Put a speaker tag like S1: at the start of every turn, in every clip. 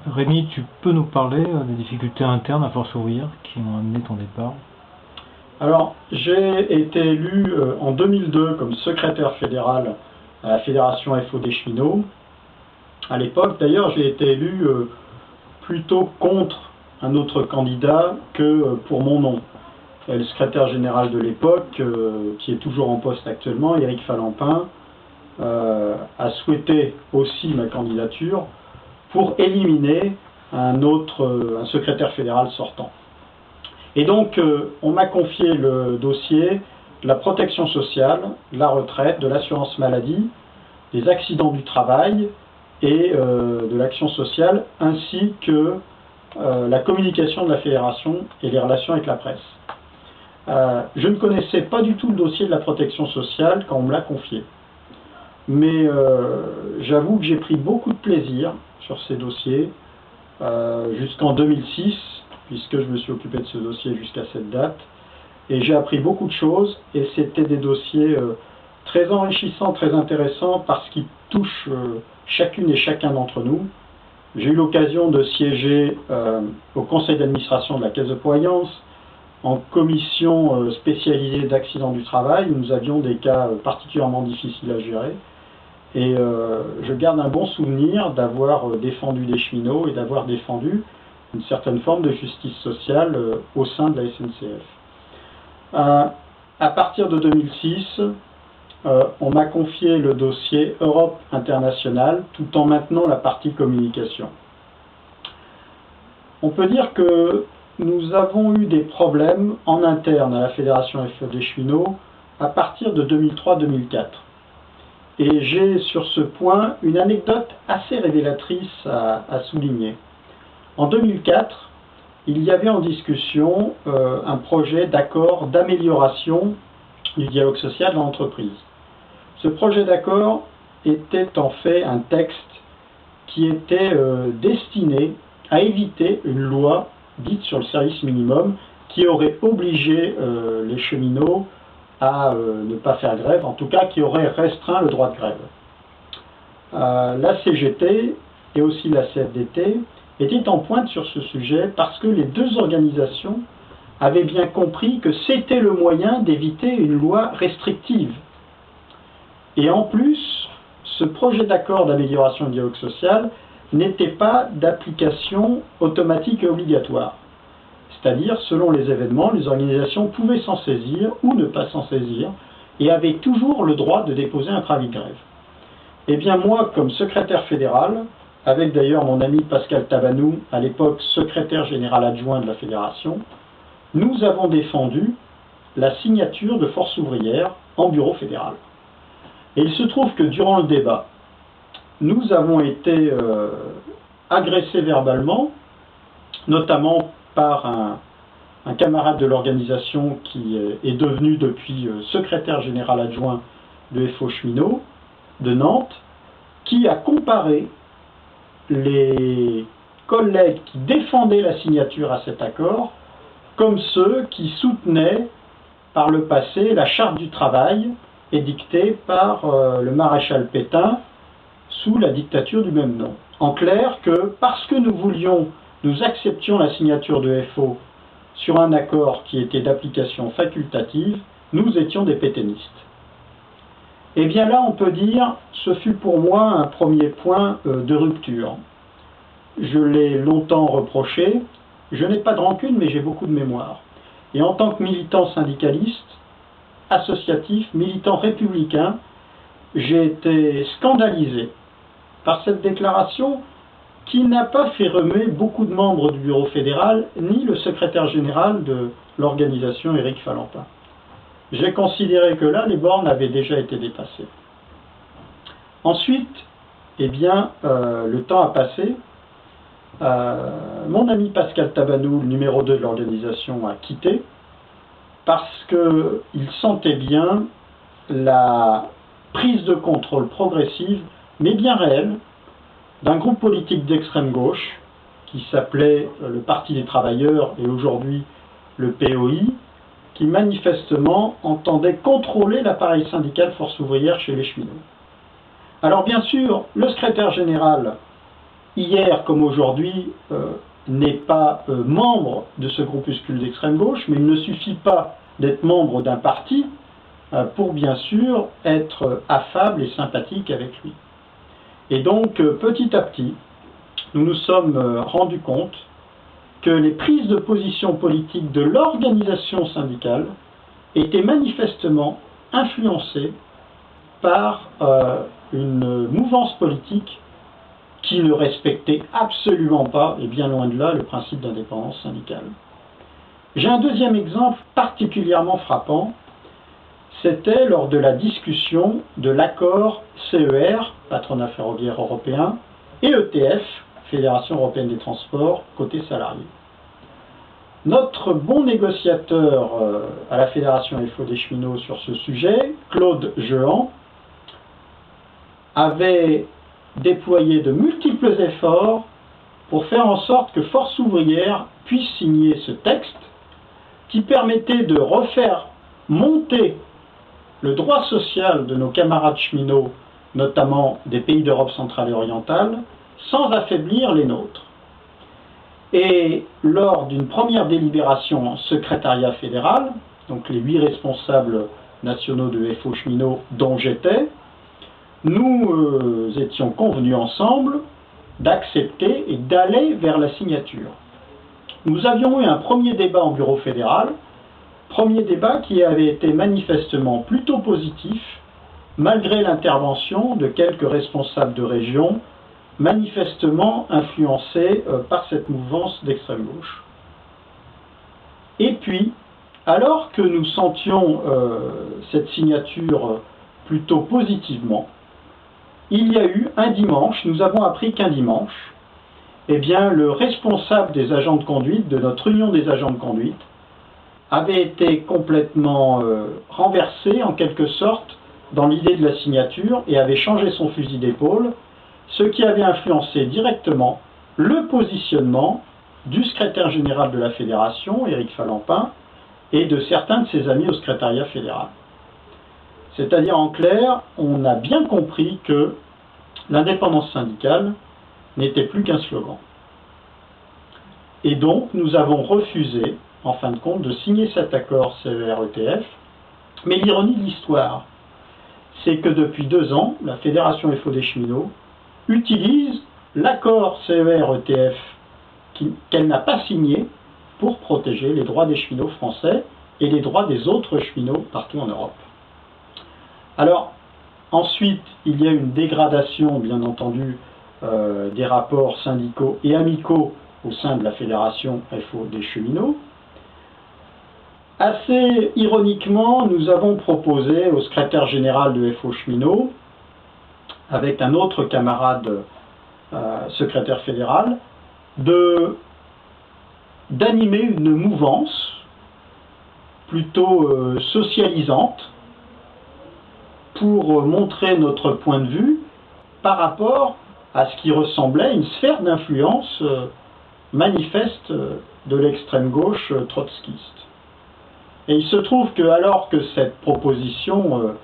S1: Rémi, tu peux nous parler des difficultés internes à Force Ouvrière qui ont amené ton départ?
S2: Alors, j'ai été élu en 2002 comme secrétaire fédéral à la Fédération FO des cheminots. À l'époque, d'ailleurs, j'ai été élu plutôt contre un autre candidat que pour mon nom. Le secrétaire général de l'époque, qui est toujours en poste actuellement, Éric Falampin, a souhaité aussi ma candidature pour éliminer un secrétaire fédéral sortant. Et donc, on m'a confié le dossier de la protection sociale, de la retraite, de l'assurance maladie, des accidents du travail et de l'action sociale, ainsi que la communication de la fédération et les relations avec la presse. Je ne connaissais pas du tout le dossier de la protection sociale quand on me l'a confié. Mais j'avoue que j'ai pris beaucoup de plaisir sur ces dossiers jusqu'en 2006, puisque je me suis occupé de ce dossier jusqu'à cette date. Et j'ai appris beaucoup de choses, et c'était des dossiers très enrichissants, très intéressants, parce qu'ils touchent chacune et chacun d'entre nous. J'ai eu l'occasion de siéger au conseil d'administration de la Caisse de prévoyance, en commission spécialisée d'accidents du travail. Nous avions des cas particulièrement difficiles à gérer. Et je garde un bon souvenir d'avoir défendu des cheminots et d'avoir défendu une certaine forme de justice sociale au sein de la SNCF. À partir de 2006, on m'a confié le dossier Europe internationale tout en maintenant la partie communication. On peut dire que nous avons eu des problèmes en interne à la Fédération des cheminots à partir de 2003-2004. Et j'ai sur ce point une anecdote assez révélatrice à souligner. En 2004, il y avait en discussion un projet d'accord d'amélioration du dialogue social dans l'entreprise. Ce projet d'accord était en fait un texte qui était destiné à éviter une loi dite sur le service minimum qui aurait obligé les cheminots à ne pas faire grève, en tout cas qui aurait restreint le droit de grève. La CGT et aussi la CFDT étaient en pointe sur ce sujet parce que les deux organisations avaient bien compris que c'était le moyen d'éviter une loi restrictive. Et en plus, ce projet d'accord d'amélioration du dialogue social n'était pas d'application automatique et obligatoire. C'est-à-dire, selon les événements, les organisations pouvaient s'en saisir ou ne pas s'en saisir et avaient toujours le droit de déposer un préavis de grève. Eh bien moi, comme secrétaire fédéral, avec d'ailleurs mon ami Pascal Tabanou, à l'époque secrétaire général adjoint de la fédération, nous avons défendu la signature de Force Ouvrière en bureau fédéral. Et il se trouve que durant le débat, nous avons été agressés verbalement, notamment par un camarade de l'organisation qui est devenu depuis secrétaire général adjoint de FO Cheminot de Nantes, qui a comparé les collègues qui défendaient la signature à cet accord comme ceux qui soutenaient par le passé la charte du travail édictée par le maréchal Pétain sous la dictature du même nom. En clair, que parce que nous acceptions la signature de FO sur un accord qui était d'application facultative, nous étions des pétainistes. Et bien là, on peut dire, ce fut pour moi un premier point de rupture. Je l'ai longtemps reproché, je n'ai pas de rancune, mais j'ai beaucoup de mémoire. Et en tant que militant syndicaliste, associatif, militant républicain, j'ai été scandalisé par cette déclaration qui n'a pas fait remuer beaucoup de membres du bureau fédéral, ni le secrétaire général de l'organisation, Éric Falampin. J'ai considéré que là, les bornes avaient déjà été dépassées. Ensuite, eh bien, le temps a passé. Mon ami Pascal Tabanou, le numéro 2 de l'organisation, a quitté parce qu'il sentait bien la prise de contrôle progressive, mais bien réelle, d'un groupe politique d'extrême gauche qui s'appelait le Parti des Travailleurs et aujourd'hui le POI, qui manifestement entendait contrôler l'appareil syndical Force Ouvrière chez les cheminots. Alors bien sûr, le secrétaire général hier comme aujourd'hui, n'est pas membre de ce groupuscule d'extrême gauche, mais il ne suffit pas d'être membre d'un parti pour bien sûr être affable et sympathique avec lui. Et donc petit à petit, nous nous sommes rendus compte que les prises de position politiques de l'organisation syndicale étaient manifestement influencées par une mouvance politique qui ne respectait absolument pas, et bien loin de là, le principe d'indépendance syndicale. J'ai un deuxième exemple particulièrement frappant, c'était lors de la discussion de l'accord CER, Patronat ferroviaire européen, et ETF, Fédération européenne des transports, côté salarié. Notre bon négociateur à la Fédération FO des cheminots sur ce sujet, Claude Jehan, avait déployé de multiples efforts pour faire en sorte que Force ouvrière puisse signer ce texte qui permettait de refaire monter le droit social de nos camarades cheminots, notamment des pays d'Europe centrale et orientale, sans affaiblir les nôtres. Et lors d'une première délibération en secrétariat fédéral, donc les 8 responsables nationaux de FO cheminots dont j'étais, nous étions convenus ensemble d'accepter et d'aller vers la signature. Nous avions eu un premier débat en bureau fédéral, premier débat qui avait été manifestement plutôt positif, malgré l'intervention de quelques responsables de région, manifestement influencés par cette mouvance d'extrême gauche. Et puis, alors que nous sentions cette signature plutôt positivement, il y a eu un dimanche, nous avons appris qu'un dimanche, eh bien, le responsable des agents de conduite, de notre union des agents de conduite, avait été complètement renversé en quelque sorte dans l'idée de la signature et avait changé son fusil d'épaule, ce qui avait influencé directement le positionnement du secrétaire général de la fédération, Éric Falampin, et de certains de ses amis au secrétariat fédéral. C'est-à-dire, en clair, on a bien compris que l'indépendance syndicale n'était plus qu'un slogan. Et donc, nous avons refusé, en fin de compte, de signer cet accord CER-ETF. Mais l'ironie de l'histoire, c'est que depuis 2 ans, la Fédération FO des cheminots utilise l'accord CER-ETF qu'elle n'a pas signé pour protéger les droits des cheminots français et les droits des autres cheminots partout en Europe. Alors, ensuite, il y a une dégradation, bien entendu, des rapports syndicaux et amicaux au sein de la Fédération FO des cheminots. Assez ironiquement, nous avons proposé au secrétaire général de FO cheminots, avec un autre camarade secrétaire fédéral, d'animer une mouvance plutôt socialisante pour montrer notre point de vue par rapport à ce qui ressemblait à une sphère d'influence manifeste de l'extrême gauche trotskiste. Et il se trouve que, alors que cette proposition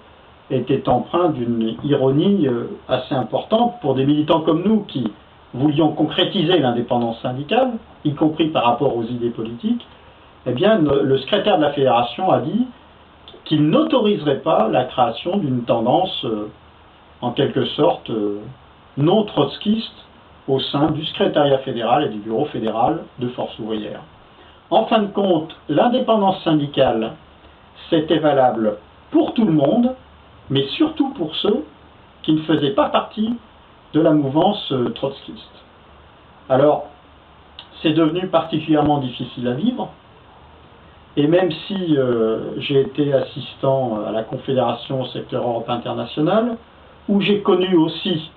S2: était empreinte d'une ironie assez importante pour des militants comme nous qui voulions concrétiser l'indépendance syndicale, y compris par rapport aux idées politiques, eh bien, le secrétaire de la fédération a dit qu'il n'autoriserait pas la création d'une tendance, en quelque sorte, non trotskiste au sein du secrétariat fédéral et du bureau fédéral de Force ouvrière. En fin de compte, l'indépendance syndicale, c'était valable pour tout le monde, mais surtout pour ceux qui ne faisaient pas partie de la mouvance trotskiste. Alors, c'est devenu particulièrement difficile à vivre, et même si j'ai été assistant à la Confédération au secteur Europe international, où j'ai connu aussi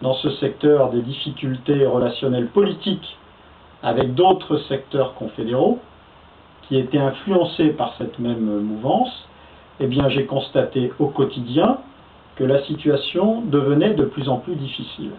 S2: dans ce secteur des difficultés relationnelles politiques avec d'autres secteurs confédéraux qui étaient influencés par cette même mouvance, eh bien j'ai constaté au quotidien que la situation devenait de plus en plus difficile.